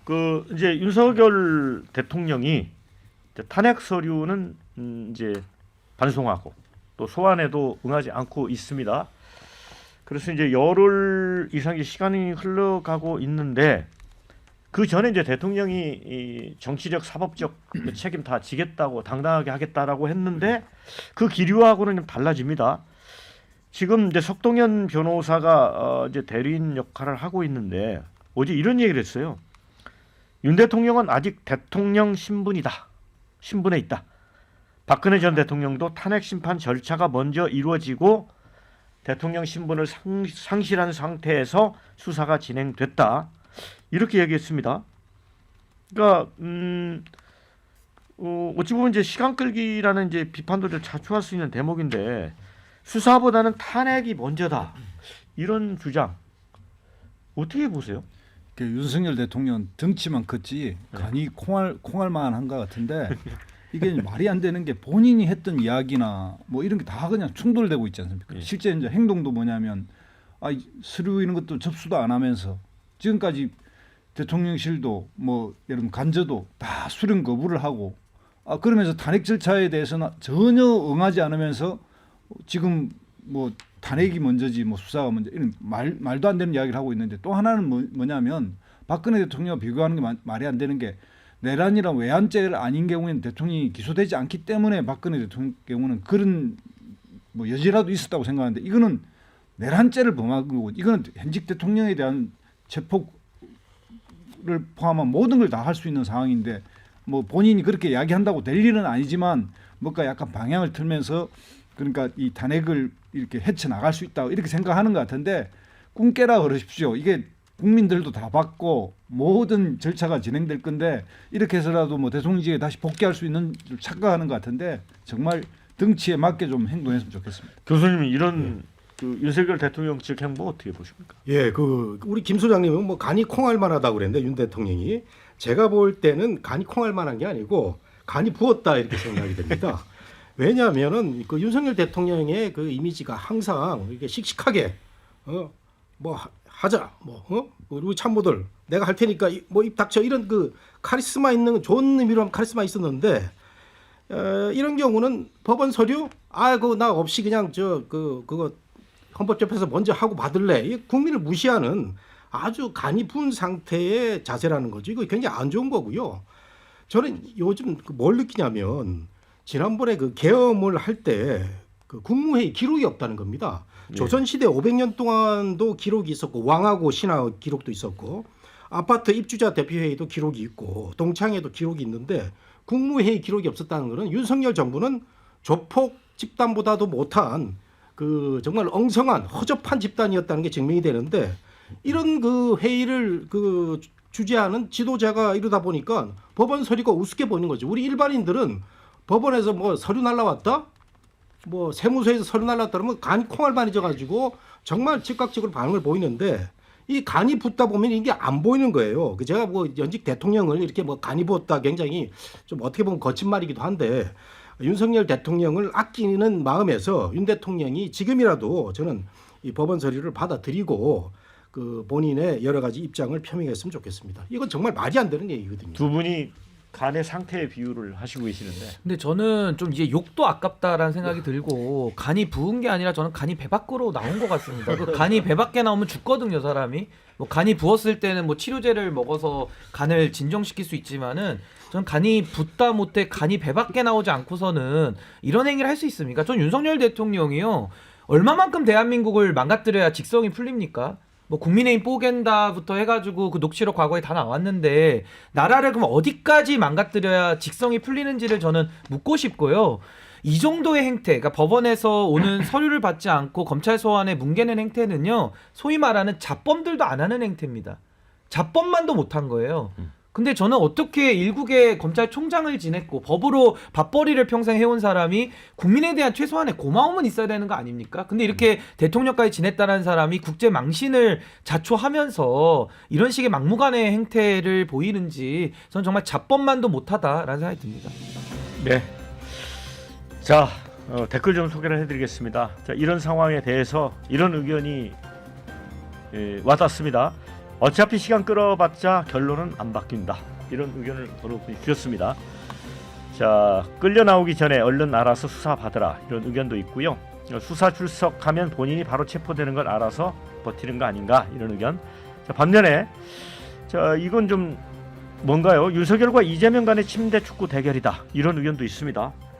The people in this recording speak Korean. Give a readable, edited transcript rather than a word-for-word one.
그 이제 윤석열 대통령이 이제 탄핵 서류는 이제 반송하고 또 소환에도 응하지 않고 있습니다. 그래서 이제 열흘 이상의 시간이 흘러가고 있는데 그 전에 이제 대통령이 이 정치적 사법적 책임 다 지겠다고 당당하게 하겠다라고 했는데 그 기류하고는 좀 달라집니다. 지금 이제 석동현 변호사가 이제 대리인 역할을 하고 있는데 어제 이런 얘기를 했어요. 윤 대통령은 아직 대통령 신분에 있다. 박근혜 전 대통령도 탄핵 심판 절차가 먼저 이루어지고 대통령 신분을 상실한 상태에서 수사가 진행됐다. 이렇게 얘기했습니다. 그러니까 어찌 보면 이제 시간 끌기라는 이제 비판도 좀 자초할 수 있는 대목인데 수사보다는 탄핵이 먼저다. 이런 주장 어떻게 보세요? 윤석열 대통령 덩치만 컸지 간이 콩알만 한 것 같은데 이게 말이 안 되는 게 본인이 했던 이야기나 뭐 이런 게 다 그냥 충돌되고 있지 않습니까? 예. 실제 이제 행동도 뭐냐면 서류 이런 것도 접수도 안 하면서 지금까지 대통령실도 뭐 여러분 간저도 다 수령 거부를 하고 그러면서 탄핵 절차에 대해서는 전혀 응하지 않으면서 지금 뭐 탄핵이 먼저지 뭐 수사가 먼저 이런 말도 안 되는 이야기를 하고 있는데 또 하나는 뭐냐면 박근혜 대통령과 비교하는 게 말이 안 되는 게 내란이나 외환죄를 아닌 경우에는 대통령이 기소되지 않기 때문에 박근혜 대통령 경우는 그런 뭐 여지라도 있었다고 생각하는데 이거는 내란죄를 범한 거고 이거는 현직 대통령에 대한 체포를 포함한 모든 걸 다 할 수 있는 상황인데 뭐 본인이 그렇게 이야기한다고 될 일은 아니지만 뭔가 약간 방향을 틀면서 그러니까 이 탄핵을 이렇게 헤쳐나갈 수 있다 이렇게 생각하는 것 같은데 꿈 깨라 그러십시오. 이게 국민들도 다 받고 모든 절차가 진행될 건데 이렇게 해서라도 뭐 대통령직에 다시 복귀할 수 있는 줄 착각하는 것 같은데 정말 덩치에 맞게 좀 행동했으면 좋겠습니다. 교수님 이런 그 윤석열 대통령 측 행보 어떻게 보십니까? 예, 그 우리 김 소장님은 뭐 간이 콩알만하다고 그랬는데 윤 대통령이 제가 볼 때는 간이 콩알만한 게 아니고 간이 부었다 이렇게 생각이 됩니다. 왜냐하면은 그 윤석열 대통령의 그 이미지가 항상 이렇게 씩씩하게 뭐 하자 우리 참모들 내가 할 테니까 뭐 입 닥쳐 이런 그 카리스마 있는 좋은 의미로 하면 카리스마 있었는데 이런 경우는 법원 서류 그거 나 없이 그냥 그거 헌법재판소 먼저 하고 받을래 이 국민을 무시하는 아주 간이 부은 상태의 자세라는 거죠. 이거 굉장히 안 좋은 거고요. 저는 요즘 뭘 느끼냐면 지난번에 그 계엄을 할 때 그 국무회의 기록이 없다는 겁니다. 네. 조선시대 500년 동안도 기록이 있었고 왕하고 신하 기록도 있었고 아파트 입주자 대표회의도 기록이 있고 동창회도 기록이 있는데 국무회의 기록이 없었다는 것은 윤석열 정부는 조폭 집단보다도 못한 그 정말 엉성한 허접한 집단이었다는 게 증명이 되는데 이런 그 회의를 그 주재하는 지도자가 이러다 보니까 법원 서류가 우습게 보이는 거죠. 우리 일반인들은 법원에서 뭐 서류 날라왔다? 뭐 세무서에서 서류 날라왔다 그러면 간이 콩알만해져 가지고 정말 즉각적으로 반응을 보이는데 이 간이 붓다 보면 이게 안 보이는 거예요. 제가 뭐 연직 대통령을 이렇게 뭐 간이 부었다 굉장히 좀 어떻게 보면 거친 말이기도 한데 윤석열 대통령을 아끼는 마음에서 윤 대통령이 지금이라도 저는 이 법원 서류를 받아들이고 그 본인의 여러 가지 입장을 표명했으면 좋겠습니다. 이건 정말 말이 안 되는 얘기거든요. 두 분이 간의 상태의 비유를 하시고 계시는데 근데 저는 좀 이제 욕도 아깝다라는 생각이 들고 간이 부은 게 아니라 저는 간이 배 밖으로 나온 것 같습니다. 그 간이 배 밖에 나오면 죽거든요, 사람이. 뭐 간이 부었을 때는 뭐 치료제를 먹어서 간을 진정시킬 수 있지만은 저는 간이 붓다 못해 간이 배 밖에 나오지 않고서는 이런 행위를 할 수 있습니까? 전 윤석열 대통령이요. 얼마만큼 대한민국을 망가뜨려야 직성이 풀립니까? 뭐 국민의힘 뽀갠다부터 해가지고 그 녹취록 과거에 다 나왔는데 나라를 그럼 어디까지 망가뜨려야 직성이 풀리는지를 저는 묻고 싶고요. 이 정도의 행태, 그러니까 법원에서 오는 서류를 받지 않고 검찰 소환에 뭉개는 행태는요, 소위 말하는 자범들도 안 하는 행태입니다. 자범만도 못한 거예요. 근데 저는 어떻게 일국의 검찰총장을 지냈고 법으로 밥벌이를 평생 해온 사람이 국민에 대한 최소한의 고마움은 있어야 되는 거 아닙니까? 근데 이렇게 대통령까지 지냈다는 사람이 국제 망신을 자초하면서 이런 식의 막무가내 행태를 보이는지 저는 정말 자법만도 못하다라는 생각이 듭니다. 네. 자, 댓글 좀 소개를 해드리겠습니다. 자, 이런 상황에 대해서 이런 의견이 와닿습니다. 어차피 시간 끌어봤자 결론은 안 바뀐다. 이런 의견을 여러 분이 주셨습니다. 자, 끌려 나오기 전에 얼른 알아서 수사 받으라. 이런 의견도 있고요. 수사 출석하면 본인이 바로 체포되는 걸 알아서 버티는 거 아닌가. 이런 의견. 자, 반면에 자, 이건 좀 뭔가요? 윤석열과 이재명 간의 침대 축구 대결이다. 이런 의견도 있습니다.